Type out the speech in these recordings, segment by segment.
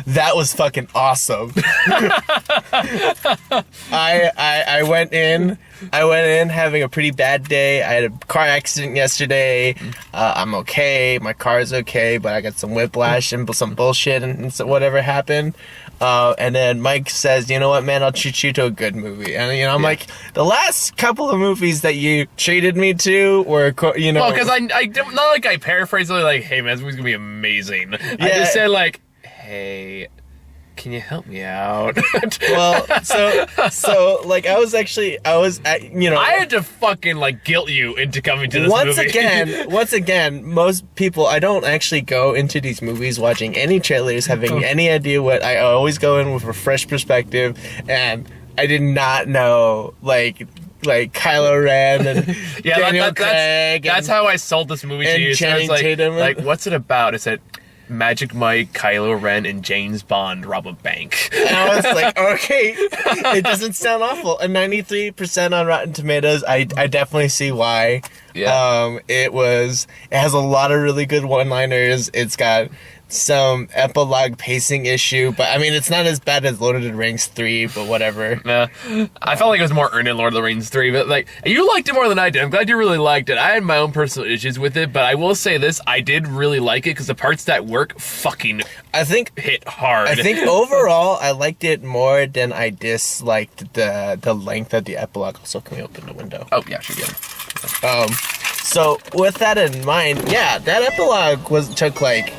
that was fucking awesome. I went in having a pretty bad day. I had a car accident yesterday. I'm okay. My car's okay, but I got some whiplash and some bullshit and so whatever happened. And then Mike says, you know what, man, I'll treat you to a good movie. And, I'm like, the last couple of movies that you treated me to were, Well, because I not like I paraphrased it like, hey, man, this movie's going to be amazing. Yeah. I just said, like, hey, can you help me out? Well, so like I was at, I had to fucking like guilt you into coming to this movie. Once again, most people, I don't actually go into these movies watching any trailers, having any idea what. I always go in with a fresh perspective, and I did not know like Kylo Ren and Daniel Craig. That's how I sold this movie to you. Channing Tatum. Like, what's it about? It said Magic Mike, Kylo Ren, and James Bond rob a bank. And I was like, okay, it doesn't sound awful. And 93% on Rotten Tomatoes, I definitely see why. Yeah. It has a lot of really good one-liners. It's got some epilogue pacing issue, but I mean, it's not as bad as Lord of the Rings 3, but whatever. Yeah. I felt like it was more earned in Lord of the Rings 3, but like, you liked it more than I did. I'm glad you really liked it. I had my own personal issues with it, but I will say this, I did really like it because the parts that work fucking hit hard. I think overall, I liked it more than I disliked the length of the epilogue. Also, can we open the window? Oh, yeah, sure, yeah. So with that in mind, yeah, that epilogue took like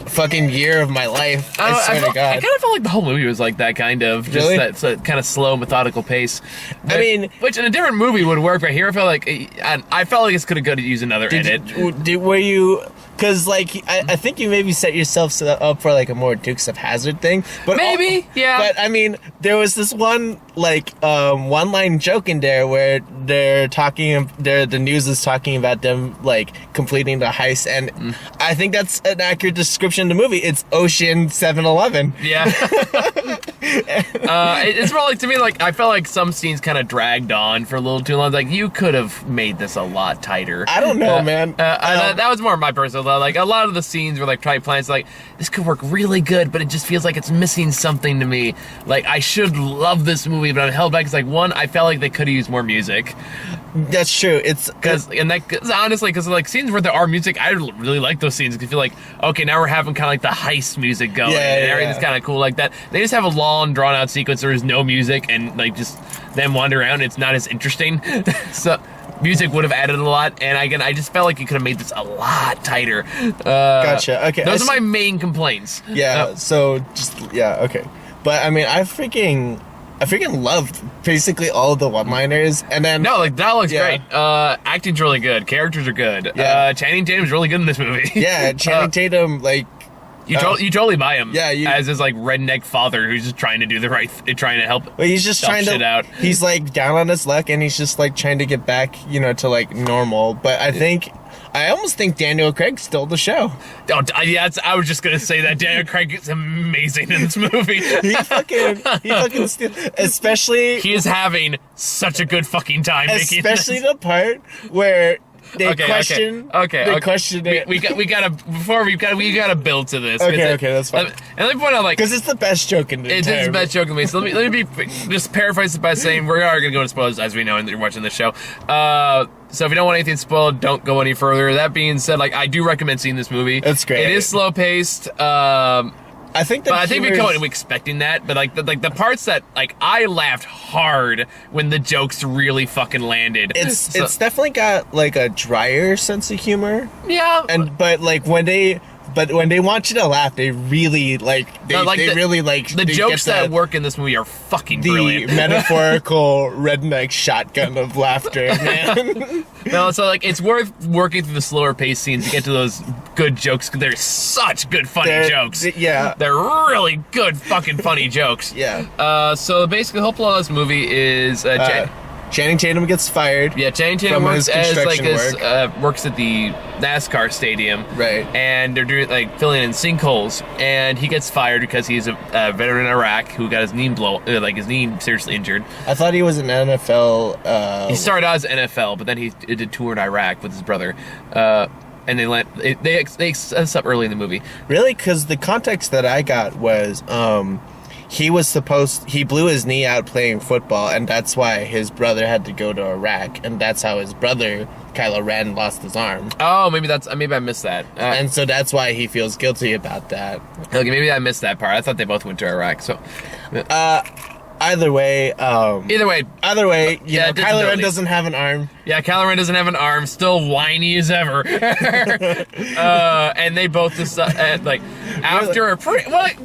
fucking year of my life. I swear to God. I kind of felt like the whole movie was like that, kind of. Just really? that kind of slow, methodical pace. I mean, which in a different movie would work, but here I felt like this could have use another edit. Were you? Because, like, I think you maybe set yourself up for, like, a more Dukes of Hazzard thing. But maybe, yeah. But, I mean, there was this one, like, one-line joke in there where the news is talking about them, like, completing the heist. And I think that's an accurate description of the movie. It's Ocean 7-Eleven. Yeah. It's more like, to me, like, I felt like some scenes kind of dragged on for a little too long. Like, you could have made this a lot tighter. I don't know, man. That was more my personal. Like, a lot of the scenes were like trying plans like, this could work really good, but it just feels like it's missing something to me. Like, I should love this movie, but I'm held back. It's like, one, I felt like they could have used more music. That's true. It's honestly, because like scenes where there are music, I really like those scenes. I feel like, okay, now we're having kind of like the heist music going, and everything's kind of cool like that. They just have a long, drawn out sequence. There is no music, and like just them wander around. It's not as interesting. So music would have added a lot, and again, I just felt like you could have made this a lot tighter. Gotcha. Okay. Those are my main complaints. Yeah. Okay. But I mean, I freaking loved basically all of the one-liners, and then that looks great. Acting's really good. Characters are good. Yeah. Channing Tatum's really good in this movie. Yeah, Channing Tatum, like. You totally buy him. Yeah, as his like redneck father who's just trying to do the right, trying to help. Well, he's just trying to. Out. He's like down on his luck, and he's just like trying to get back, to like normal. But I almost think Daniel Craig stole the show. Oh, yeah, I was just gonna say that Daniel Craig is amazing in this movie. he fucking steal, especially. He is having such a good fucking time. Especially the part where. They question it. We gotta build to this. Okay, that's fine. And let me point out, like, because it's the best joke in the It is the best joke in the movie. So let me just paraphrase it by saying we are gonna go into spoilers, as we know, and you're watching this show. So if you don't want anything spoiled, don't go any further. That being said, like, I do recommend seeing this movie. It's great. It is slow paced. I think we come in expecting that, but like the parts that like I laughed hard when the jokes really fucking landed. It's definitely got like a drier sense of humor. Yeah. But when they want you to laugh, they really the jokes that work in this movie are fucking brilliant. The metaphorical redneck shotgun of laughter, man. No, so like it's worth working through the slower paced scenes to get to those good jokes. They're such good funny jokes. Yeah, they're really good fucking funny jokes. Yeah. So basically, the whole plot of this movie is Channing Tatum gets fired. Yeah, Channing Tatum works at the NASCAR stadium. Right. And they're doing filling in sinkholes, and he gets fired because he's a veteran in Iraq who got his knee his knee seriously injured. I thought he was an NFL. He started out as NFL, but then he did tour in Iraq with his brother. and they set us up early in the movie. Really? Because the context that I got was he blew his knee out playing football, and that's why his brother had to go to Iraq, and that's how his brother Kylo Ren lost his arm. Oh, maybe I missed that. And so that's why he feels guilty about that. Okay, maybe I missed that part. I thought they both went to Iraq. So, Either way, either way, Kylo Ren doesn't have an arm. Yeah, Kylo Ren doesn't have an arm. Still whiny as ever. And they both decide, after it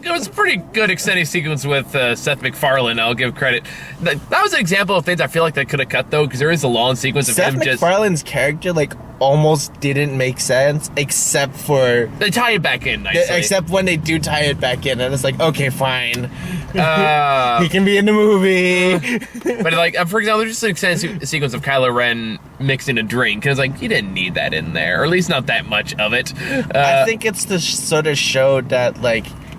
was a pretty good extended sequence with Seth MacFarlane. I'll give credit. That was an example of things I feel like they could have cut though, because there is a long sequence of Seth him just. MacFarlane's character almost didn't make sense, except for they tie it back in nicely. Except when they do tie it back in, and it's like, okay, fine. He can be in the movie. But for example, there's just an extended sequence of Kylo Ren mixing a drink, because you didn't need that in there, or at least not that much of it. I think it's to sort of show that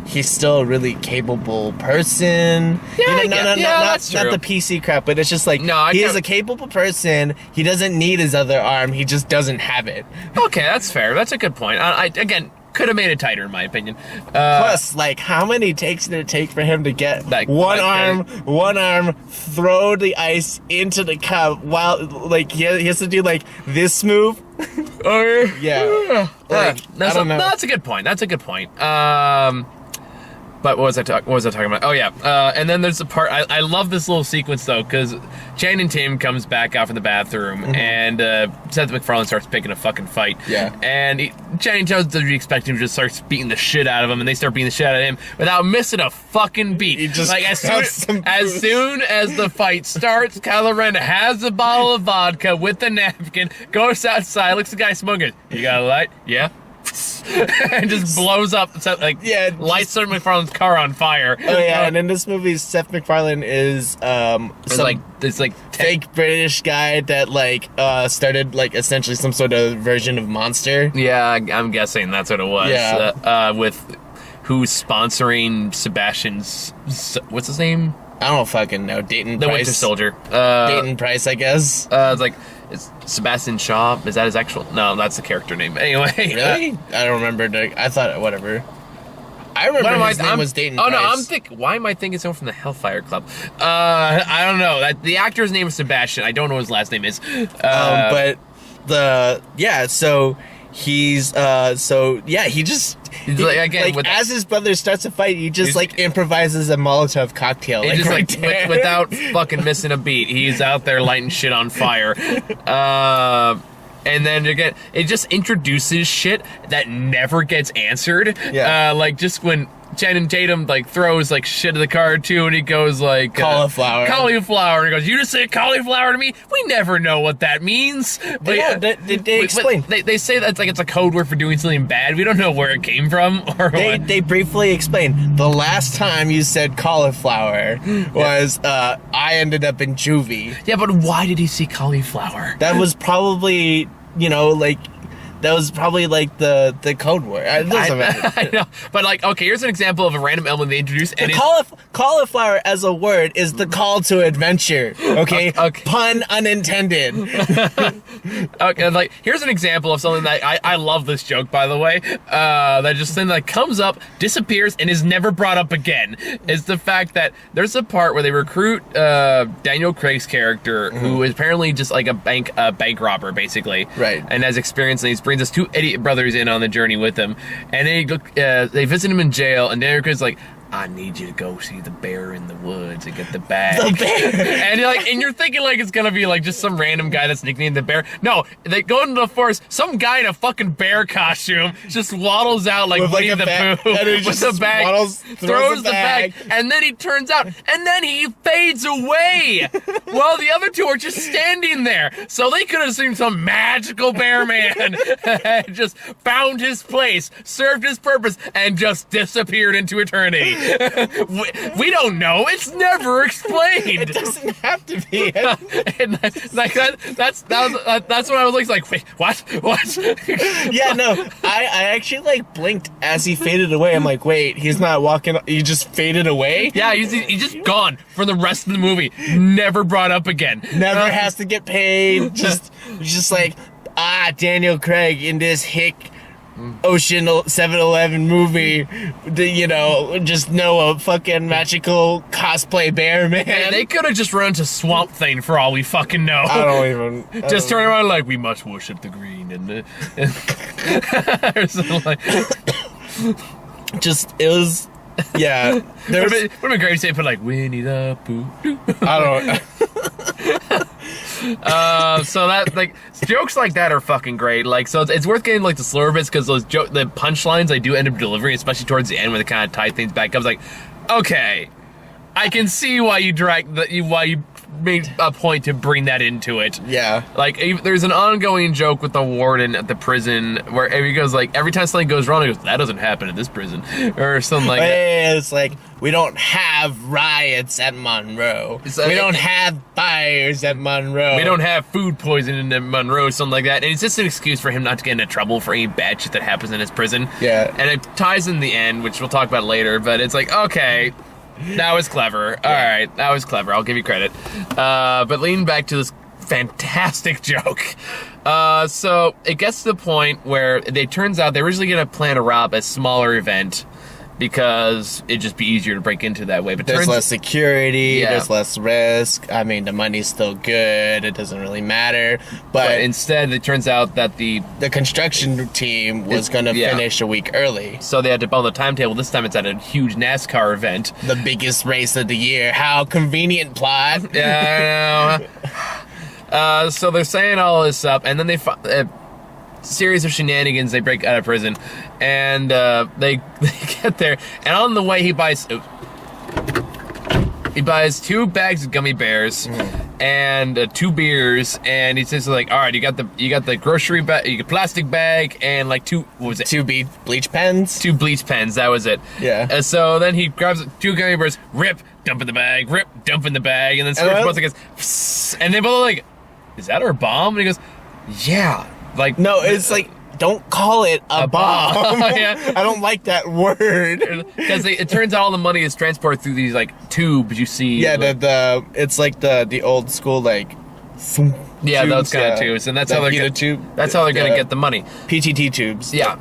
he's still a really capable person. Yeah, not the PC crap, but it's just he is a capable person. He doesn't need his other arm. He just doesn't have it. Okay, that's fair. That's a good point. Again, could have made it tighter in my opinion. Plus, how many takes did it take for him to get one arm, throw the ice into the cup while he has to do this move? Yeah. I don't know. That's a good point. But what was I talking about? Oh, yeah. And then there's the part... I love this little sequence, though, because Channing Tatum comes back out from the bathroom, and Seth MacFarlane starts picking a fucking fight. Yeah. And Channing Tatum doesn't expect him to just starts beating the shit out of him, and they start beating the shit out of him without missing a fucking beat. He just as soon as the fight starts, Kylo Ren has a bottle of vodka with a napkin, goes outside, looks at the guy smoking. You got a light? Yeah. And just blows up, lights Seth MacFarlane's car on fire. Oh yeah, and in this movie, Seth MacFarlane is this fake British guy that started essentially some sort of version of Monster. Yeah, I'm guessing that's what it was. Yeah. With who's sponsoring Sebastian's what's his name? I don't fucking know. Dayton the Price. Winter Soldier. Dayton Price, I guess. It's Sebastian Shaw. Is that his actual? No, that's the character name. Anyway. Really? I don't remember. I thought whatever. I remember his name was Dayton Price. Oh, no, I'm thinking... Why am I thinking someone from the Hellfire Club? I don't know. The actor's name is Sebastian. I don't know what his last name is. But so... He's he just as his brother starts to fight, he just improvises a Molotov cocktail. Without fucking missing a beat. He's out there lighting shit on fire. And then again, it just introduces shit that never gets answered. Yeah. Just when Channing Tatum throws shit to the car too, and he goes cauliflower, and he goes, "You just say cauliflower to me? We never know what that means." But they explain. They say that it's a code word for doing something bad. We don't know where it came from or what. They briefly explain. The last time you said cauliflower was I ended up in juvie. Yeah, but why did he see cauliflower? That was probably that was probably the code word. It doesn't matter. I know, but okay, here's an example of a random element they introduced. And cauliflower as a word is the call to adventure. Okay, pun unintended. Okay, here's an example of something that I love this joke, by the way. That just thing that comes up, disappears, and is never brought up again. Is the fact that there's a part where they recruit Daniel Craig's character, who is apparently just a bank robber, basically, right, and has experience. And he brings his two idiot brothers in on the journey with him, and then they visit him in jail, and Daniel Craig's like, "I need you to go see the bear in the woods and get the bag." The bear. And you're thinking it's gonna be just some random guy that's nicknamed the bear. No, they go into the forest. Some guy in a fucking bear costume just waddles out like Winnie the Pooh with the bag, throws the bag, and then he turns out, and then he fades away while the other two are just standing there. So they could have seen some magical bear man just found his place, served his purpose, and just disappeared into eternity. We don't know. It's never explained. It doesn't have to be. And that's what I was like, wait, what? Yeah, no. I actually blinked as he faded away. I'm like, wait, he's not walking. He just faded away. Yeah, he's just gone for the rest of the movie. Never brought up again. Never has to get paid. Just Daniel Craig in this hick Ocean 7-Eleven movie, just know a fucking magical cosplay bear man. Hey, they could have just run into Swamp Thing for all we fucking know. I don't even. Just turn around like, we must worship the green or something like. It was. Yeah. Would have been great if they put like Winnie the Pooh. I don't. So that like jokes like that are fucking great. Like, so it's worth getting like the slower bits because the punchlines I do end up delivering, especially towards the end when they kind of tie things back up. I was like, okay, I can see why you made a point to bring that into it. Yeah. Like, there's an ongoing joke with the warden at the prison where he goes like, every time something goes wrong, he goes, that doesn't happen at this prison, or something like that. It's like, we don't have riots at Monroe. We don't have fires at Monroe. We don't have food poisoning at Monroe, something like that. And it's just an excuse for him not to get into trouble for any bad shit that happens in his prison. Yeah. And it ties in the end, which we'll talk about later, but it's like, okay, that was clever. Yeah. All right, that was clever. I'll give you credit. But leaning back to this fantastic joke. So it gets to the point where it turns out they're originally going to plan to rob a smaller event because it'd just be easier to break into that way. But there's less security, yeah. There's less risk. I mean, the money's still good. It doesn't really matter. But instead, it turns out that the construction team was going to finish a week early. So they had to bump the timetable. This time it's at a huge NASCAR event. The biggest race of the year. How convenient, plot. Yeah, I know. So they're saying all this up, and then they... series of shenanigans. They break out of prison, and they get there, and on the way he buys 2 bags of gummy bears and 2 beers, and he says like, all right, you got the grocery bag, you got plastic bag, and like 2 bleach pens. 2 bleach pens, that was it. Yeah. So then he grabs 2 gummy bears, rip, dump in the bag, rip, dump in the bag, and then Squirt both goes, psst, and they both are like, is that our bomb? And he goes, yeah. Like, no, it's like, don't call it a bomb. Yeah. I don't like that word. Because it turns out all the money is transported through these like tubes you see. Yeah, it's like the old school like. Yeah, tubes, those kind of tubes, and that's how they're gonna get the money. PTT tubes. Yeah,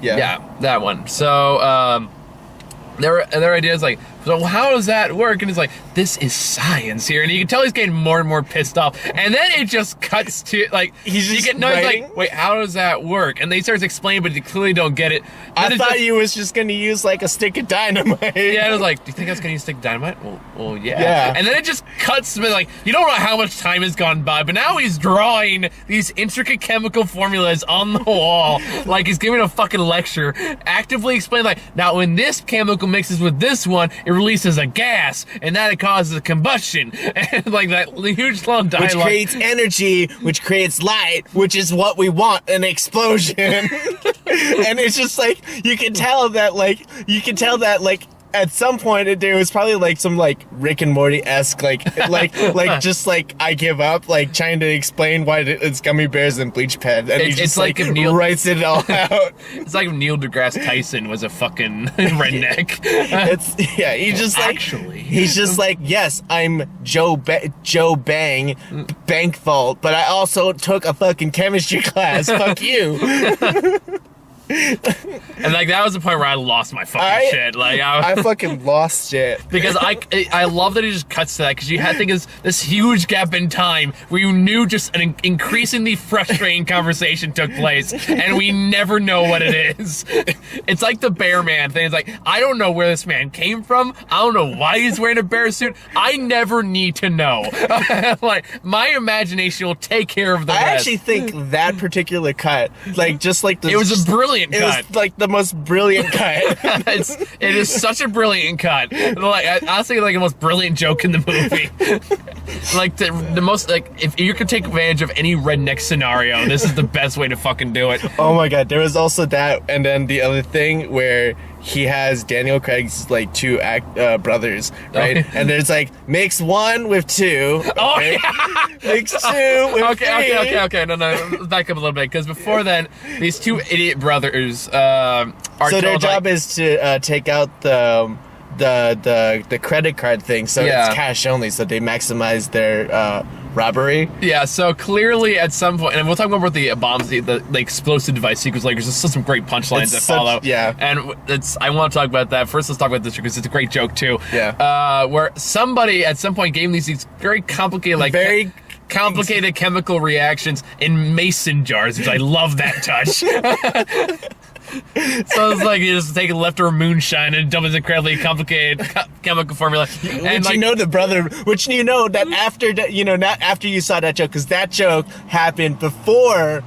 that one. So their idea is like, so how does that work? And he's like, this is science here, and you can tell he's getting more and more pissed off. And then it just cuts to like he's like, wait, how does that work? And they starts explaining, but you clearly don't get it. I thought you was just gonna use like a stick of dynamite. Yeah, I was like, do you think I was gonna use a stick of dynamite? Well, yeah. And then it just cuts, but like, you don't know how much time has gone by, but now he's drawing these intricate chemical formulas on the wall, like he's giving a fucking lecture, actively explaining like, now when this chemical mixes with this one, it releases a gas, and that it causes a combustion, and like that huge long dialogue. Which creates energy, which creates light, which is what we want, an explosion. And it's just like, you can tell that at some point there was probably like some like Rick and Morty-esque like just like I give up, like trying to explain why it's gummy bears and bleach pen, and he just like if Neil writes it all out. It's like if Neil deGrasse Tyson was a fucking redneck. He's just like, yes, I'm Joe Bang Bankvault, but I also took a fucking chemistry class. Fuck you. And like that was the point where I lost my fucking shit. Like I fucking lost shit because I love that he just cuts to that, because you had to think is this huge gap in time where you knew just an increasingly frustrating conversation took place, and we never know what it is. It's like the bear man thing. It's like, I don't know where this man came from. I don't know why he's wearing a bear suit. I never need to know. Like my imagination will take care of the rest. I actually think that particular cut, like just like it was a brilliant cut. It was like the most brilliant cut. It is such a brilliant cut. Like honestly, like the most brilliant joke in the movie. Like the most, like, if you could take advantage of any redneck scenario, this is the best way to fucking do it. Oh my god, there was also that, and then the other thing where he has Daniel Craig's like 2 brothers, right? Okay. And there's like, mix 1 with 2. Okay? Oh, yeah. Mix 2 with 3. Okay. No, let's back up a little bit, because before then, these 2 idiot brothers are so their job is to take out the credit card thing, so it's cash only, so they maximize robbery. Yeah, so clearly at some point, and we'll talk more about the bombs, the explosive device sequence later. There's still some great punchlines that follow. Yeah. And I want to talk about that. First, let's talk about this because it's a great joke, too. Yeah. Where somebody at some point gave these very complicated, complicated chemical reactions in mason jars, which I love that touch. So it's like you just take leftover moonshine and dump it in incredibly complicated chemical formula. And Which that after not after you saw that joke, because that joke happened before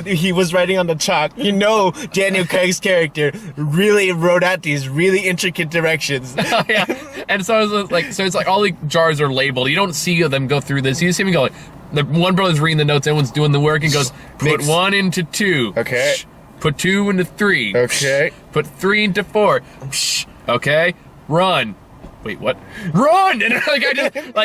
he was writing on the chalk. Daniel Craig's character really wrote out these really intricate directions. Yeah, and so it's like all the jars are labeled. You don't see them go through this. You see him go like, the one brother's reading the notes, everyone's doing the work, and goes, put 1 into 2. Okay. Put 2 into 3. Okay. Put 3 into 4. Okay. Run. Wait, what? Run! And I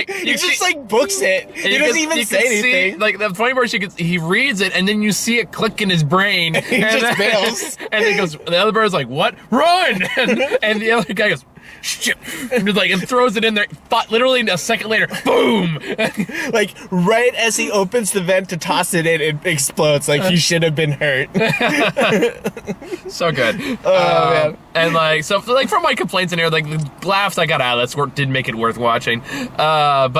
just he just books it. He doesn't even say anything. See, the funny part is he reads it and then you see it click in his brain. He just bails. And he goes. The other bird's like, "What? Run!" And the other guy goes, "Shit!" And throws it in there. Literally a second later, boom! Right as he opens the vent to toss it in, it explodes. He should have been hurt. So good. Oh man. And from my complaints in here, the laughs I got out of that did make it worth watching. I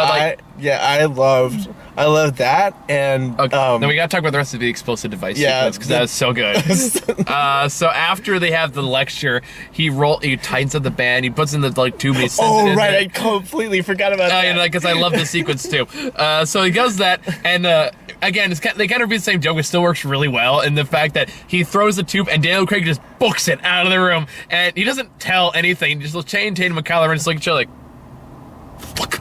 loved that, and then we gotta talk about the rest of the explosive device sequence because that was so good. So after they have the lecture, he tightens up the band, he puts in the tube, and he sends it in there. I completely forgot about that. Because I love this sequence too. So he does that, and again, they kind of repeat the same joke. It still works really well in the fact that he throws the tube, and Daniel Craig just books it out of the room, and he doesn't tell anything. Just Channing Tatum and Kylo Ren just look at each other fuck.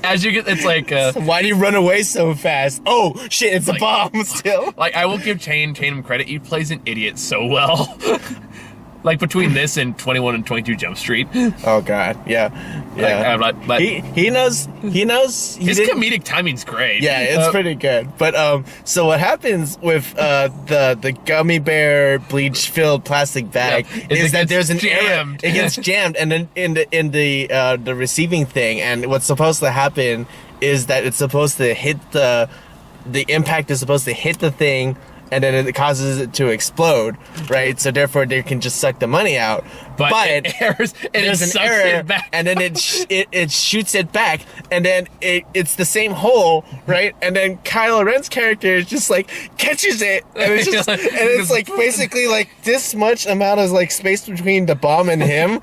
As you get, it's why do you run away so fast? Oh shit, it's a bomb still. I will give Channing Tatum credit. He plays an idiot so well. Between this and 21 and 22 Jump Street. Oh god, yeah. He knows. His comedic timing's great. Yeah, it's pretty good. But so what happens with the gummy bear bleach filled plastic bag is that there's an error. It gets jammed, and then in the receiving thing, and what's supposed to happen is that it's supposed to hit the impact is supposed to hit the thing. And then it causes it to explode, right? So therefore, they can just suck the money out. But it errors, and there's it an error, it back. and then it shoots it back, and then it's the same hole, right? And then Kylo Ren's character is just catches it, and it's just and it's basically this much amount of space between the bomb and him,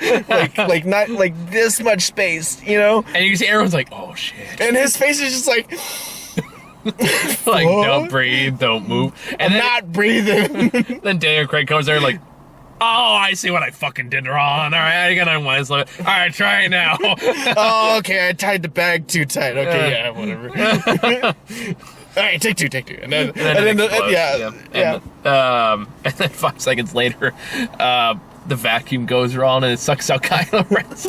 not this much space, And you can see everyone's like, oh shit, and his face is just don't breathe, don't move. And I'm not breathing. Then Daniel Craig comes there oh, I see what I fucking did wrong. All right, I gotta unwind. All right, try it now. Oh, okay, I tied the bag too tight. Okay, yeah, whatever. All right, take two. And then and then 5 seconds later, the vacuum goes wrong and it sucks out Kylo Ren's.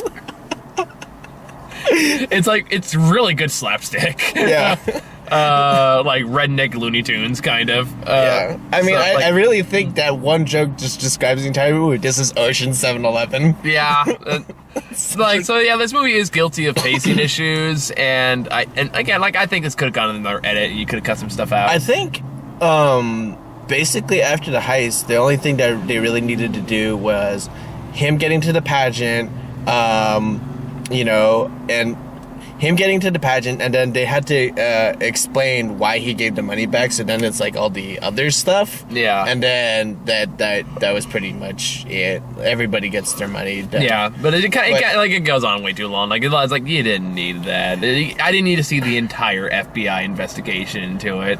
It's really good slapstick. Yeah. Redneck Looney Tunes kind of. Yeah. I really think that one joke just describes the entire movie. This is Ocean 7-Eleven. Yeah. This movie is guilty of pacing issues, and I think this could have gone in another edit. You could have cut some stuff out. I think, basically after the heist, the only thing that they really needed to do was him getting to the pageant, and him getting to the pageant, and then they had to explain why he gave the money back. So then it's all the other stuff. Yeah. And then that was pretty much it. Everybody gets their money. Yeah, but it goes on way too long. It's you didn't need that. I didn't need to see the entire FBI investigation into it.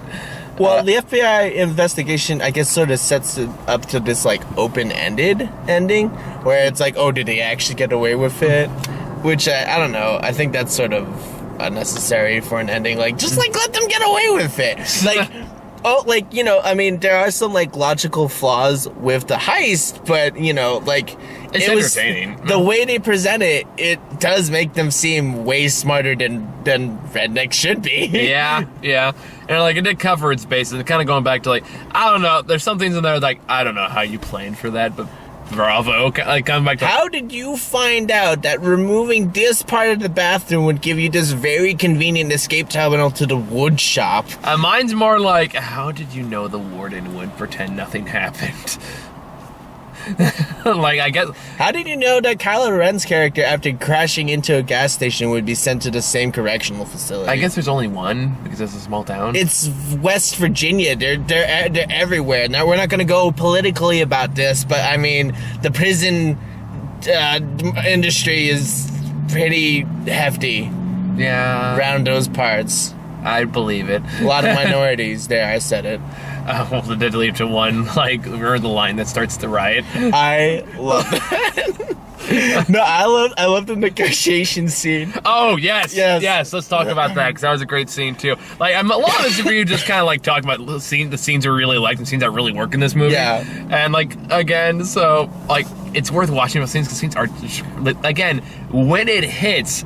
Well, the FBI investigation, I guess, sort of sets it up to this open-ended ending, where it's did they actually get away with it? Which, I don't know, I think that's sort of unnecessary for an ending. Just let them get away with it. There are some, logical flaws with the heist, but, it's entertaining. The way they present it, it does make them seem way smarter than rednecks should be. Yeah. And, it did cover its bases. And kind of going back to, I don't know, there's some things in there, I don't know how you planned for that, but bravo. Like, coming back to... How did you find out that removing this part of the bathroom would give you this very convenient escape terminal to the wood shop? Mine's more like, how did you know the warden would pretend nothing happened? Like, I guess... How did you know that Kylo Ren's character, after crashing into a gas station, would be sent to the same correctional facility? I guess there's only one, because it's a small town. It's West Virginia. They're everywhere. Now, we're not going to go politically about this, but, I mean, the prison industry is pretty hefty. Yeah. Around those parts. I believe it. A lot of minorities there, I said it. Well, they did leave to one, like, we're the line that starts the riot. I love that. No, I love the negotiation scene. Oh, yes. Let's talk about that, because that was a great scene, too. Like, a lot of this review just kind of, like, talking about the scenes I really like, the scenes that really work in this movie. Yeah. And, like, again, so, like, it's worth watching those scenes, because scenes are, again, when it hits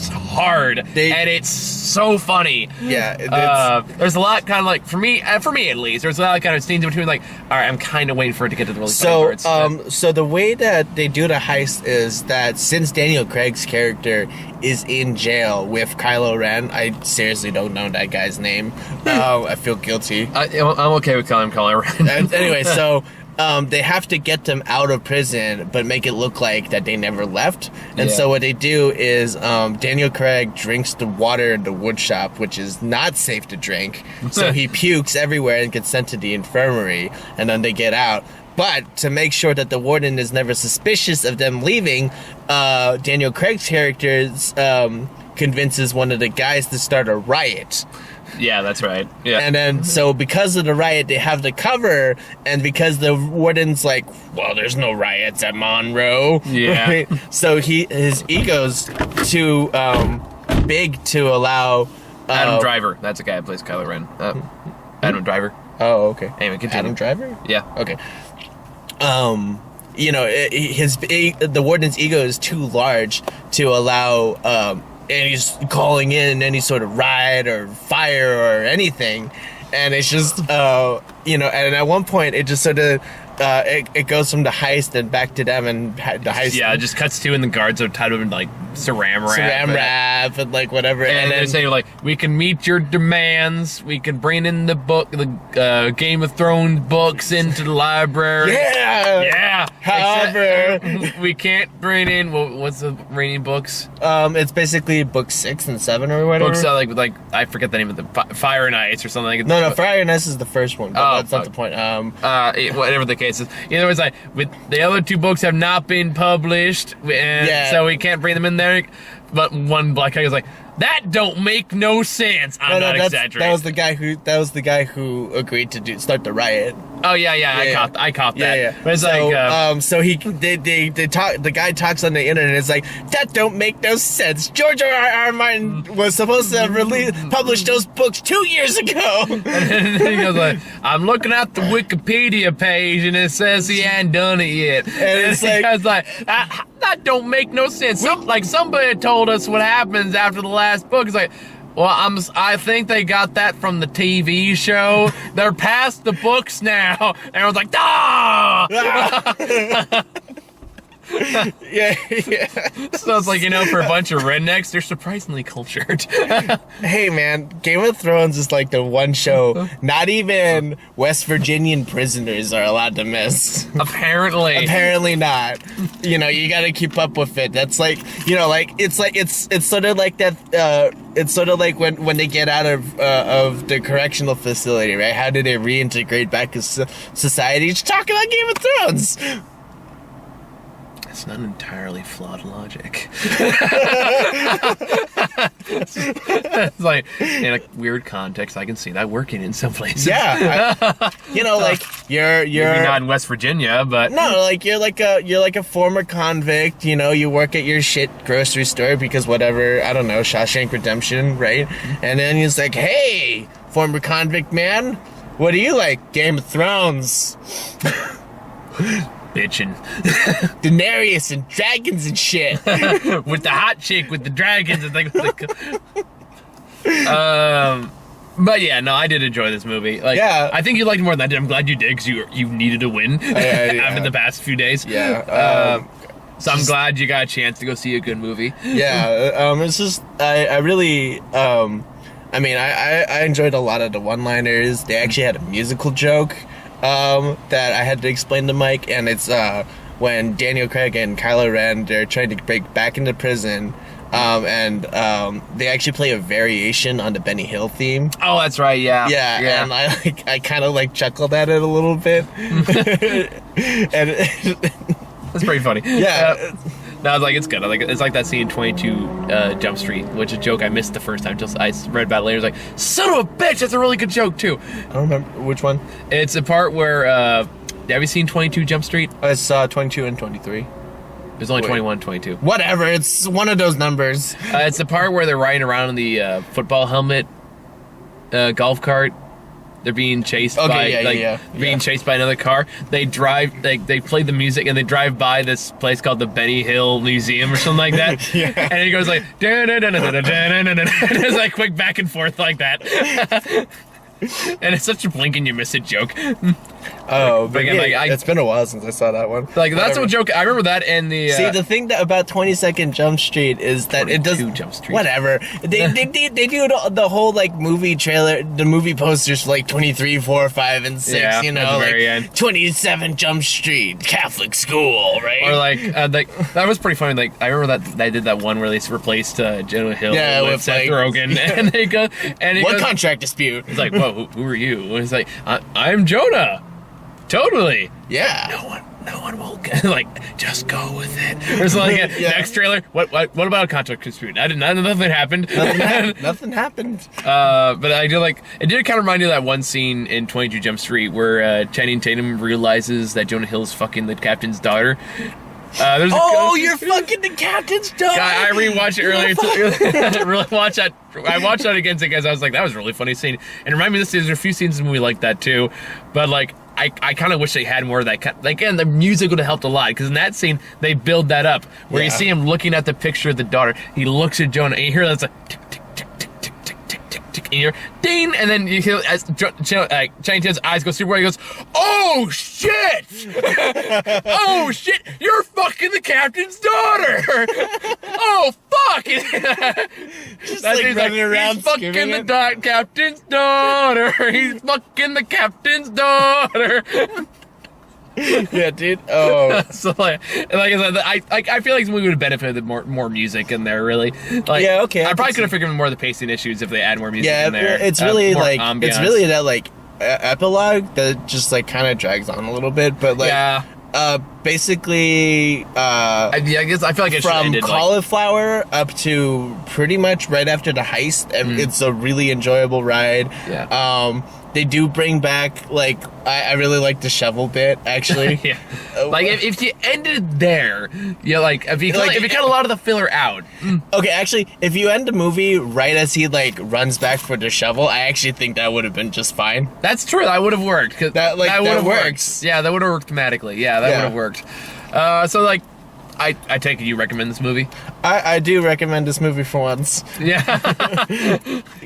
hard, and it's so funny. Yeah. There's a lot kind of, like, for me at least, there's a lot of kind of scenes in between, like, all right, I'm kind of waiting for it to get to the really funny parts. So the way that they do the heist is that since Daniel Craig's character is in jail with Kylo Ren, I seriously don't know that guy's name. I feel guilty. I'm okay with calling him Kylo Ren. Anyway, so they have to get them out of prison, but make it look like that they never left. And so what they do is Daniel Craig drinks the water in the wood shop, which is not safe to drink. So he pukes everywhere and gets sent to the infirmary, and then they get out. But to make sure that the warden is never suspicious of them leaving, Daniel Craig's character convinces one of the guys to start a riot. Yeah, that's right. Yeah. And then, so because of the riot, they have the cover, and because the warden's like, well, there's no riots at Monroe. Yeah. Right? So his ego's too big to allow... Adam Driver. That's the guy who plays Kylo Ren. Adam Driver. Oh, okay. Anyway, continue. Adam Driver? Yeah. Okay. You know, the warden's ego is too large to allow... and he's calling in any sort of riot or fire or anything, and it's just you know, and at one point it just sort of it goes from the heist and back to them, and the heist. Yeah, it just cuts to, and the guards are tied up in like saran wrap and like whatever, and they're saying like, we can meet your demands, we can bring in the Game of Thrones books into the library. Yeah. However, we can't bring in what's the remaining books? It's basically books 6 and 7 or whatever. Books like I forget the name of the Fire and Ice or something like that. No, Fire and Ice is the first one, but that's not the point. Whatever the case is, either way, it's like, with the other 2 books have not been published, and so we can't bring them in there. But one black guy was like, that don't make no sense. I'm not exaggerating. That was the guy who agreed to start the riot. Oh yeah. I caught that. Yeah. But it's so they talk. The guy talks on the internet. It's like, that don't make no sense. George R. Martin was supposed to publish those books 2 years ago. And then he goes like, I'm looking at the Wikipedia page and it says he hadn't done it yet. And it's like, I was like, that don't make no sense. Somebody told us what happens after the last book. It's like, well, I think they got that from the TV show. They're past the books now. And I was like, ah! yeah. So it's like, you know, for a bunch of rednecks, they're surprisingly cultured. Hey, man, Game of Thrones is like the one show not even West Virginian prisoners are allowed to miss. Apparently not. You know, you got to keep up with it. That's like, you know, like it's sort of like that. It's sort of like when they get out of the correctional facility, right? How do they reintegrate back to society? Just talking about Game of Thrones. It's not entirely flawed logic. It's like, in a weird context, I can see that working in some places. Yeah, you know, like you're maybe not in West Virginia, but no, like you're like a former convict. You know, you work at your shit grocery store because whatever, I don't know, Shawshank Redemption, right? And then he's like, hey, former convict man, what do you like? Game of Thrones. Bitchin'. Daenerys and dragons and shit. With the hot chick with the dragons and things. But yeah, no, I did enjoy this movie. Like, Yeah. I think you liked it more than I did. I'm glad you did because you needed a win after the past few days. Yeah. So I'm glad you got a chance to go see a good movie. Yeah. It's just I really I mean I enjoyed a lot of the one-liners. They actually had a musical joke that I had to explain to Mike, and it's when Daniel Craig and Kylo Ren, they're trying to break back into prison. And they actually play a variation on the Benny Hill theme. Oh, that's right. Yeah. Yeah. And I kind of like chuckled at it a little bit. And That's pretty funny. Yeah. No, it's good. It's like that scene in 22 Jump Street, which is a joke I missed the first time. Just I read about it later. It's like, son of a bitch, that's a really good joke too. I don't remember which one. It's a part where have you seen 22 Jump Street? I saw 22 and 23. There's only 21, 22. Whatever, it's one of those numbers. It's the part where they're riding around in the football helmet golf cart. They're being chased chased by another car. They drive, they play the music, and they drive by this place called the Benny Hill Museum or something like that. Yeah. And it goes like, it's like quick back and forth like that. And it's such a blink and you miss it joke. Oh, but again, it's been a while since I saw that one. Like, that's what joke. I remember that and the. See, the thing about 22nd Jump Street is that it does. Jump Street. Whatever. They do the whole like movie trailer, the movie posters for like 23, 4, 5, and 6. Yeah, you know, at the like very end. 27 Jump Street Catholic school, right? Or like that was pretty funny. Like, I remember that they did that one where they replaced Jonah Hill with Seth Rogen, and they go and what contract dispute? It's like, whoa, who are you? And it's like, I'm Jonah. Totally. Yeah. No one will get, like, just go with it. There's like a next trailer. What about a contract dispute? Nothing happened. Nothing happened. But I do like, it did kind of remind me of that one scene in 22 Jump Street where Channing Tatum realizes that Jonah Hill's fucking the captain's daughter. You're fucking the captain's daughter. I rewatched it earlier. I watched that again because I was like, that was a really funny scene. And remind me of this. There's a few scenes in the movie like that too, but like I kind of wish they had more of that. Like, and the music would have helped a lot because in that scene they build that up where you see him looking at the picture of the daughter. He looks at Jonah and you hear that's like tick tick tick tick tick tick tick tick tick, and you hear ding, and then you hear as Channing Tatum's eyes go super wide. He goes, "Oh shit! Oh shit! You're fucking the captain's daughter! Oh fuck!" Just like running around, he's fucking the captain's daughter. He's fucking the captain's daughter. Yeah, dude. Oh, So like I feel like this movie would have benefited more music in there. Really, like, yeah, okay. I probably could have figured more of the pacing issues if they add more music in there. It's really more like ambiance. it's really that like epilogue that just like kind of drags on a little bit, but like basically I guess I feel like it should have from ended Cauliflower up to pretty much right after the heist, and it's a really enjoyable ride. Yeah. They do bring back, like, I really like the shovel bit, actually. Yeah. Like, if you ended there, like, if you cut a lot of the filler out. Okay, actually, if you end the movie right as he, like, runs back for the shovel, I actually think that would have been just fine. That's true. That would have worked. Cause that would have works. Worked. Yeah, that would have worked thematically. Yeah, that would have worked. So, like, I take it you recommend this movie? I do recommend this movie for once. Yeah.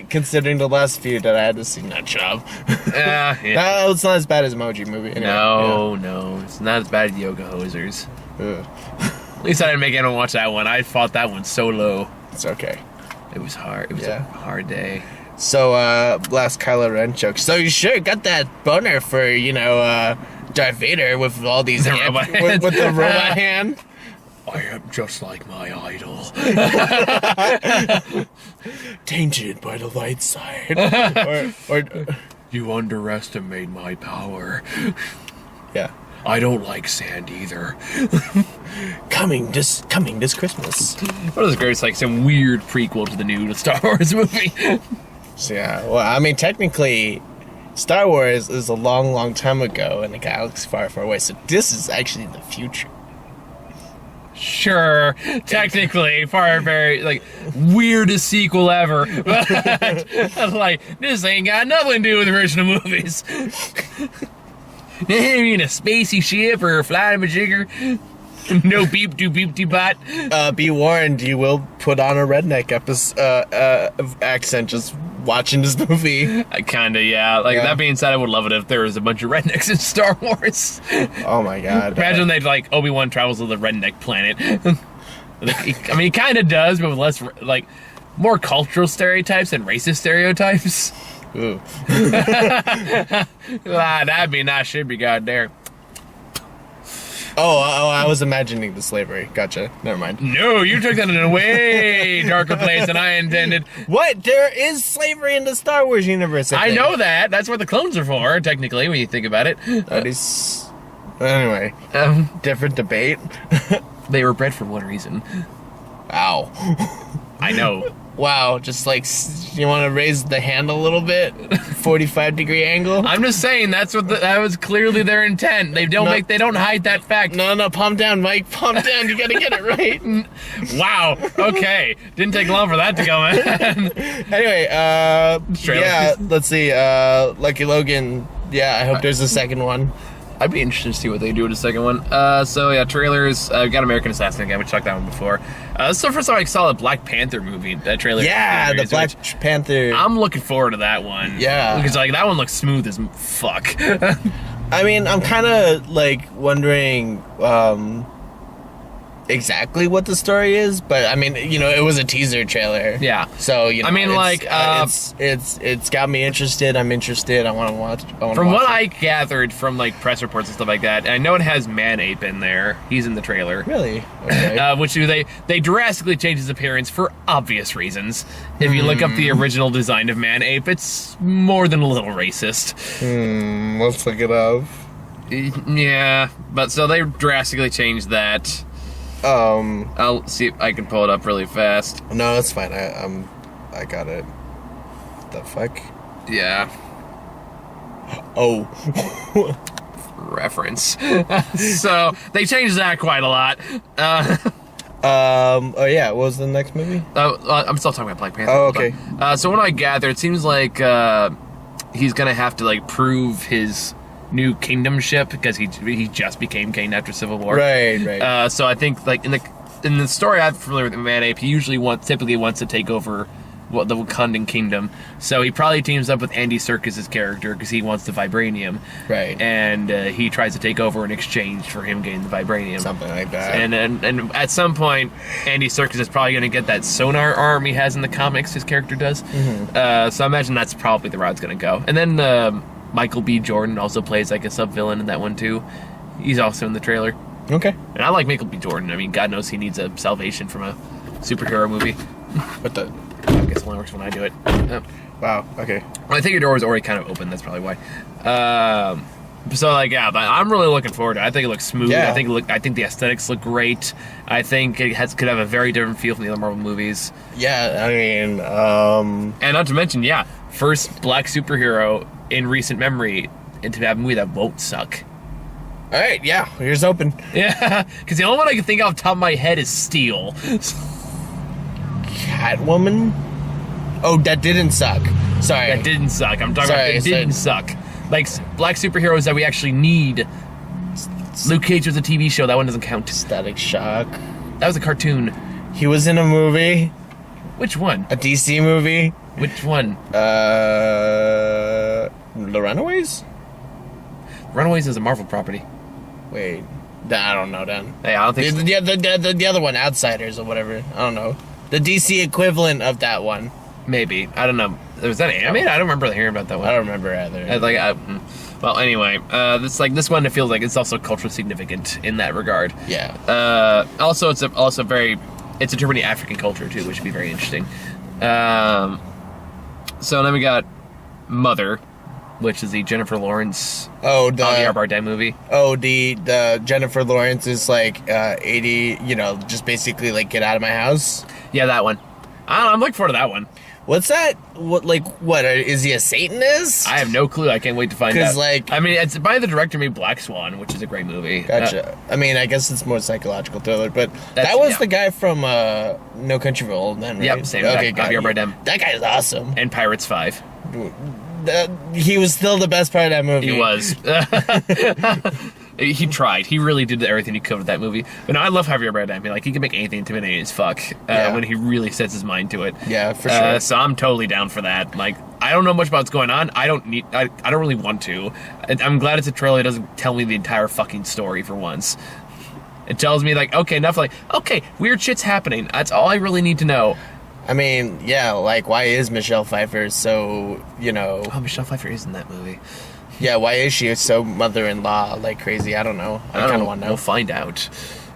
Considering the last few that I had to see nut job. Yeah. No, it's not as bad as Emoji Movie. Anyway, no. It's not as bad as Yoga Hosers. At least I didn't make anyone watch that one. I fought that one solo. It's okay. It was hard. It was a hard day. So, last Kylo Ren joke. So you sure got that boner for, Darth Vader with all these with the robot hand? I am just like my idol. Tainted by the light side. or you underestimate my power. Yeah. I don't like sand either. Coming this Christmas. What is great? It's like some weird prequel to the new Star Wars movie. So yeah, well, I mean, technically, Star Wars is a long, long time ago in a galaxy far, far away. So this is actually the future. Sure, technically, very like weirdest sequel ever. But like, this ain't got nothing to do with the original movies. In a spacey ship or flying a majigger. No beep do beep do bot. Be warned, you will put on a redneck accent just watching this movie. Kinda, yeah. Like, that being said, I would love it if there was a bunch of rednecks in Star Wars. Oh my god. Imagine they'd, like, Obi-Wan travels to the redneck planet. I mean, he kind of does, but with less, like, more cultural stereotypes and racist stereotypes. Ooh. That'd be nice. Should be god there. Oh, I was imagining the slavery. Gotcha. Never mind. No, you took that in a way darker place than I intended. What? There is slavery in the Star Wars universe. I know that. That's what the clones are for, technically, when you think about it. That is... Anyway. Different debate. They were bred for one reason. Ow. I know. Wow, just like, you want to raise the hand a little bit? 45-degree angle? I'm just saying, that was clearly their intent. They don't hide that fact. No, palm down, Mike. Palm down. You gotta get it right. Wow. Okay. Didn't take long for that to go, man. Anyway, yeah, let's see. Lucky Logan. Yeah, I hope there's a second one. I'd be interested to see what they do with the second one. So yeah, trailers. We got American Assassin again. We checked that one before. This is the first time I saw the Black Panther movie. That trailer. Yeah, the Black Panther. I'm looking forward to that one. Yeah, because like that one looks smooth as fuck. I mean, I'm kind of like wondering exactly what the story is, but I mean, you know, it was a teaser trailer. Yeah. So you know, I mean, it's got me interested. I'm interested. I want to watch. From what I gathered from like press reports and stuff like that, I know it has Man-Ape in there. He's in the trailer. Really? Okay. Which they drastically changed his appearance for obvious reasons. If you look up the original design of Man-Ape, it's more than a little racist. Let's look it up. Yeah, but so they drastically changed that. I'll see if I can pull it up really fast. No, that's fine. I got it. The fuck? Yeah. Oh. Reference. So they changed that quite a lot. Oh yeah. What was the next movie? I'm still talking about Black Panther. Oh, okay. So what I gather, it seems like he's gonna have to like prove his new kingdomship because he just became king after Civil War. Right. So I think like in the story I'm familiar with Man-Ape, he typically wants to take over the Wakandan kingdom. So he probably teams up with Andy Serkis' character because he wants the vibranium. Right. And he tries to take over in exchange for him getting the vibranium. Something like that. And at some point, Andy Serkis is probably going to get that sonar arm he has in the comics. His character does. Mm-hmm. So I imagine that's probably the route it's going to go. And then Michael B. Jordan also plays like a sub-villain in that one too. He's also in the trailer. Okay. And I like Michael B. Jordan. I mean, God knows he needs a salvation from a superhero movie. What the? I guess it only works when I do it. Wow. Okay. Well, I think your door is already kind of open. That's probably why. So like, yeah, but I'm really looking forward to it. I think it looks smooth. Yeah. I think the aesthetics look great. I think it could have a very different feel from the other Marvel movies. Yeah. I mean, and not to mention, yeah, first black superhero in recent memory into that movie that won't suck. All right, yeah, here's open. Yeah, because the only one I can think of off the top of my head is Steel. Catwoman? Oh, that didn't suck. Sorry. That didn't suck. I'm talking about it didn't suck. Like, black superheroes that we actually need. Luke Cage was a TV show. That one doesn't count. Static Shock. That was a cartoon. He was in a movie. Which one? A DC movie. Which one? The Runaways? Runaways is a Marvel property. Wait, I don't know then. Hey, I don't think the other one, Outsiders or whatever. I don't know. The DC equivalent of that one. Maybe. I don't know. Was that animated? I don't remember hearing about that one. I don't remember either. Well, anyway, this one, it feels like it's also culturally significant in that regard. Yeah. Also, it's interpreting African culture too, which would be very interesting. So then we got Mother, which is the Jennifer Lawrence Javier Bardem movie. Oh, the Jennifer Lawrence is like 80, just basically like get out of my house. Yeah, that one. I'm looking forward to that one. What's that? What is he a Satanist? I have no clue. I can't wait to find out. Like, I mean, it's by the director who made Black Swan, which is a great movie. Gotcha. I mean, I guess it's more psychological thriller, but that was the guy from No Country for Old Men, right? Yep, same. Okay, Javier Bardem. That guy's awesome. And Pirates 5. He was still the best part of that movie. He was. He tried. He really did everything he could with that movie. But no, I love Javier Bardem. I mean, like, he can make anything intimidating as fuck when he really sets his mind to it. Yeah, for sure. So I'm totally down for that. Like, I don't know much about what's going on. I don't really want to. I'm glad it's a trailer that doesn't tell me the entire fucking story for once. It tells me, like, okay, enough, like, okay, weird shit's happening. That's all I really need to know. I mean, yeah, like, why is Michelle Pfeiffer so, Oh, Michelle Pfeiffer is in that movie. Yeah, why is she so mother-in-law like crazy? I don't know. I kind of want to know. We'll find out.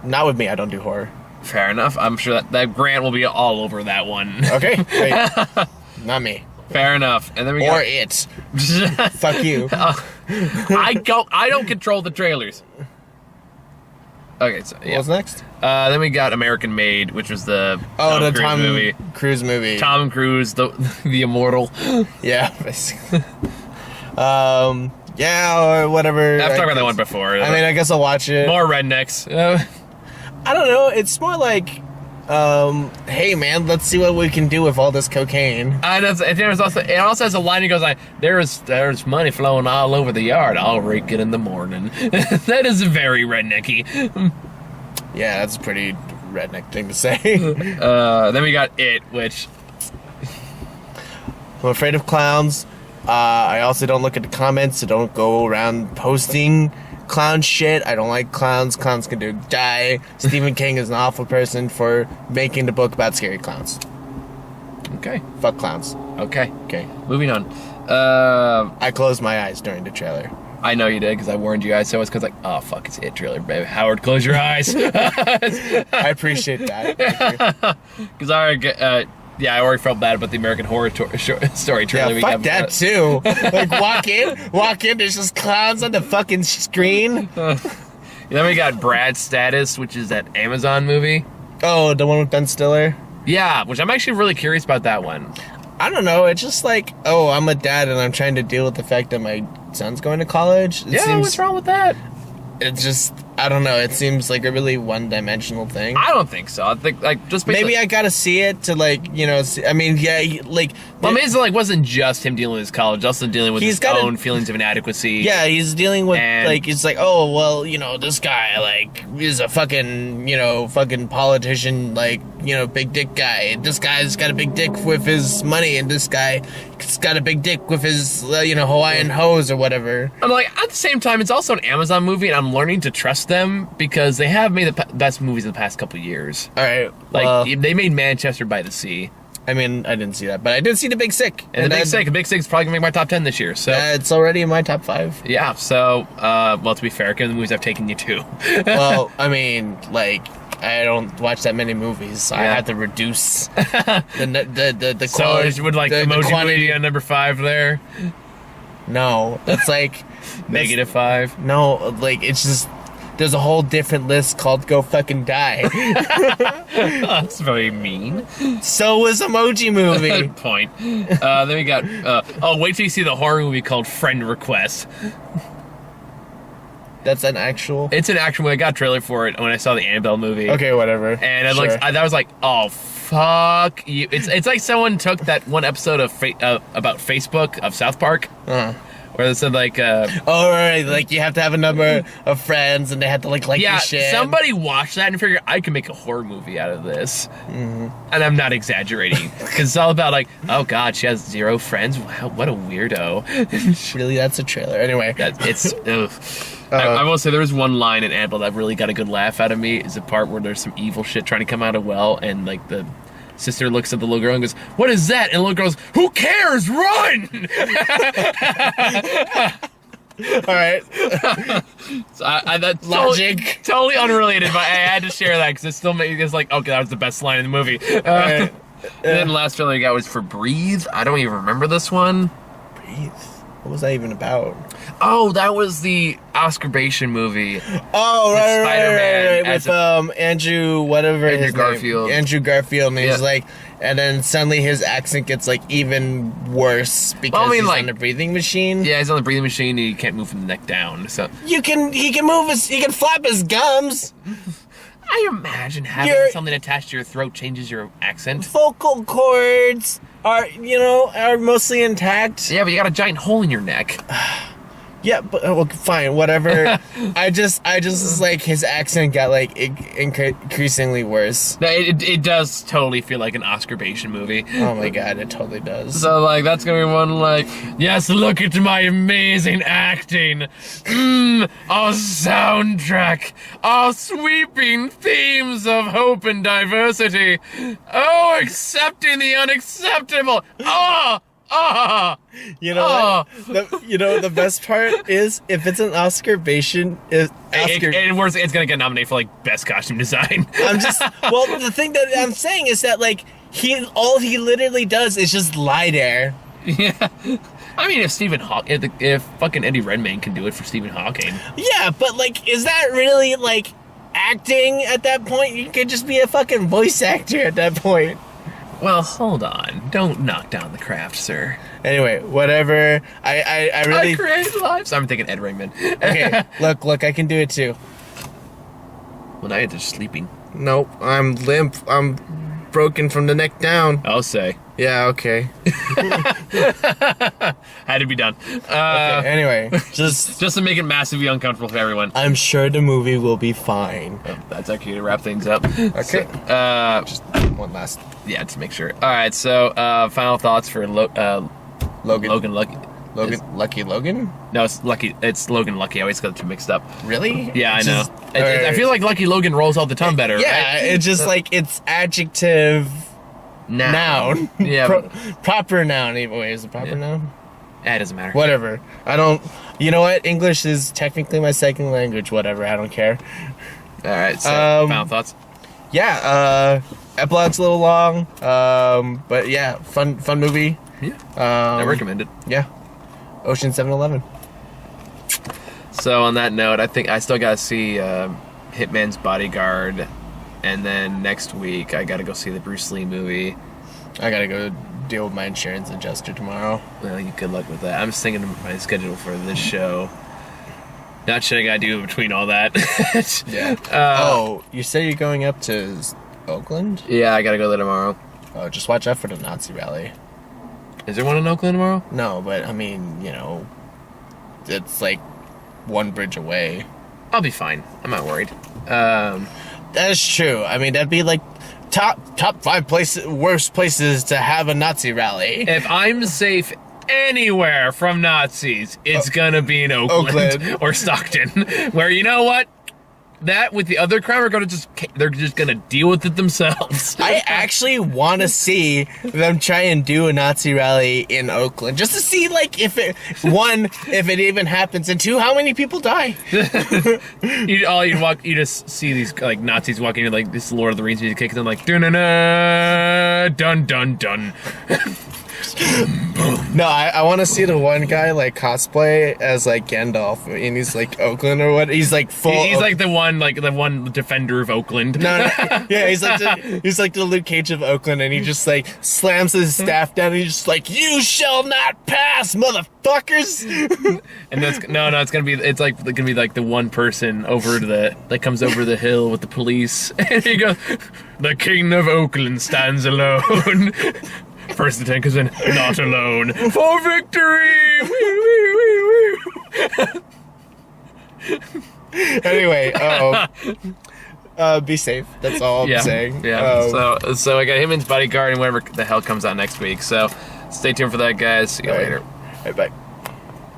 Not with me, I don't do horror. Fair enough. I'm sure that Grant will be all over that one. Okay, great. Not me. Fair enough. And then we Or it. Fuck you. I don't control the trailers. Okay, so yeah. What's next? Then we got American Made, which was the Tom Cruise movie. Tom Cruise, the immortal. Yeah, basically. Yeah, or whatever. I've talked about that one before. I mean, I guess I'll watch it. More rednecks. I don't know. It's more like, hey man, let's see what we can do with all this cocaine. And it also has a line that goes like, "There's money flowing all over the yard. I'll rake it in the morning." That is very rednecky. Yeah, that's a pretty redneck thing to say. Then we got It, which I'm afraid of clowns. I also don't look at the comments, so don't go around posting clown shit. I don't like clowns. Clowns can die. Stephen King is an awful person for making the book about scary clowns. Okay. Fuck clowns. Okay. Okay. Moving on. I closed my eyes during the trailer. I know you did, because I warned you guys. So it's because, like, oh, fuck, it's It trailer, baby. Howard, close your eyes. I appreciate that. Because I already felt bad about the American Horror Story trailer. Yeah, fuck that, too. Like, walk in, there's just clowns on the fucking screen. Then we got Brad Status, which is that Amazon movie. Oh, the one with Ben Stiller? Yeah, which I'm actually really curious about that one. I don't know, it's just like, oh, I'm a dad and I'm trying to deal with the fact that my son's going to college. What's wrong with that? It's just, I don't know, it seems like a really one-dimensional thing. I don't think so. I think, like, just maybe I gotta see it to, like, see, I mean, yeah, like... Well, maybe it wasn't just him dealing with his college, also dealing with his own feelings of inadequacy. Yeah, he's dealing with, like, it's like, oh, well, this guy, like, is a fucking, fucking politician, like, big dick guy. This guy's got a big dick with his money, and this guy's got a big dick with his, Hawaiian hose or whatever. I'm like, at the same time, it's also an Amazon movie, and I'm learning to trust them because they have made the best movies in the past couple years. All right. Like, they made Manchester by the Sea. I mean, I didn't see that, but I did see The Big Sick. And The Big Sick's probably going to make my top 10 this year. So it's already in my top 5. Yeah, so, well, to be fair, given the movies I've taken you to. Well, I mean, like, I don't watch that many movies, so I have to reduce the So you would like the Emoji quantity. Movie on number 5 there? No, it's like... Negative 5? No, like, it's just... There's a whole different list called Go Fucking Die. That's very mean. So was Emoji Movie. Good point. Then we got... wait till you see the horror movie called Friend Request. That's an actual... It's an actual movie. I got a trailer for it when I saw the Annabelle movie. Okay, whatever. And I was like, oh, fuck you. It's like someone took that one episode of about Facebook of South Park. Where they said, like... oh, right, like, you have to have a number of friends, and they have to, like your shit. Yeah, somebody watched that and figured, I can make a horror movie out of this. Mm-hmm. And I'm not exaggerating. Because it's all about, like, oh, God, she has 0 friends? Wow, what a weirdo. Really, that's a trailer. Anyway. It's... I will say there was one line in Annabelle that really got a good laugh out of me. Is the part where there's some evil shit trying to come out of well, and, like, the... sister looks at the little girl and goes, "What is that?" And the little girl goes, "Who cares? Run!" All right. So that's logic. Totally unrelated, but I had to share that because it still made it's like, okay, that was the best line in the movie. Right. Then the last trailer we got was for Breathe. I don't even remember this one. Breathe. What was that even about? Oh, that was the Oscar Bastian movie. Oh, right, Spider-Man with Andrew, whatever Andrew his Garfield. name. Andrew Garfield, and he's like, and then suddenly his accent gets like even worse because he's on the breathing machine. Yeah, he's on the breathing machine and he can't move from the neck down. So he can flap his gums. I imagine having something attached to your throat changes your accent. Vocal cords are mostly intact. Yeah, but you got a giant hole in your neck. Yeah, but well, fine, whatever. I just was like, his accent got like increasingly worse. No, it does totally feel like an Oscar-bation movie. Oh my god, it totally does. So like that's gonna be one like, yes, look at my amazing acting. Our soundtrack, our sweeping themes of hope and diversity. Oh, accepting the unacceptable. You know what? The best part is if it's an Oscar-bation, And it's gonna get nominated for like best costume design. The thing that I'm saying is that like all he literally does is just lie there. Yeah. I mean, if fucking Eddie Redmayne can do it for Stephen Hawking. Yeah, but like, is that really like acting at that point? You could just be a fucking voice actor at that point. Well, hold on. Don't knock down the craft, sir. Anyway, whatever. I really... I create lives. I'm thinking Ed Raymond. Okay, look, I can do it too. Well, now you're just sleeping. Nope, I'm limp. I'm broken from the neck down. I'll say. Yeah, okay. Had to be done. Okay, anyway, just to make it massively uncomfortable for everyone. I'm sure the movie will be fine. That's actually to wrap things up. Okay. So, just one last. Yeah, to make sure. All right, so final thoughts for Logan. Logan Lucky. Lucky Logan? No, it's Lucky. It's Logan Lucky. I always got the two mixed up. Really? Yeah, I know. I feel like Lucky Logan rolls off the tongue better. Yeah, right? it's just like it's adjective. Noun. Yeah. Proper noun, anyway. Is it proper noun? It doesn't matter. Whatever. I don't... You know what? English is technically my second language. Whatever. I don't care. All right, so final thoughts? Yeah, epilogue's a little long. But yeah, fun movie. Yeah. I recommend it. Yeah. Ocean 7-Eleven. So on that note, I think I still got to see Hitman's Bodyguard. And then next week, I gotta go see the Bruce Lee movie. I gotta go deal with my insurance adjuster tomorrow. Well, good luck with that. I'm just thinking of my schedule for this show. Not sure I gotta do in between all that. Yeah. You say you're going up to Oakland? Yeah, I gotta go there tomorrow. Oh, just watch out for the Nazi rally. Is there one in Oakland tomorrow? No, but I mean, it's like one bridge away. I'll be fine. I'm not worried. That's true. I mean, that'd be like top 5 worst places to have a Nazi rally. If I'm safe anywhere from Nazis, it's gonna be in Oakland or Stockton, where you know what? That with the other crowd they're just gonna deal with it themselves. I actually want to see them try and do a Nazi rally in Oakland, just to see like if it even happens, and 2, how many people die. You just see these like Nazis walking in like this Lord of the Rings music kicks, and like dun dun dun dun. No, I want to see the one guy like cosplay as like Gandalf, and he's like Oakland or what? He's like full. He's like the one defender of Oakland. No, yeah, he's like the Luke Cage of Oakland, and he just like slams his staff down, and he's just like, "You shall not pass, motherfuckers!" And it's gonna be the one person that comes over the hill with the police, and he goes, "The King of Oakland stands alone." First Lieutenant goes in, not alone, for victory! Anyway, be safe. That's all I'm saying. Yeah. So I got Hitman's Bodyguard and whatever the hell comes out next week. So stay tuned for that, guys. See you later. All right, bye.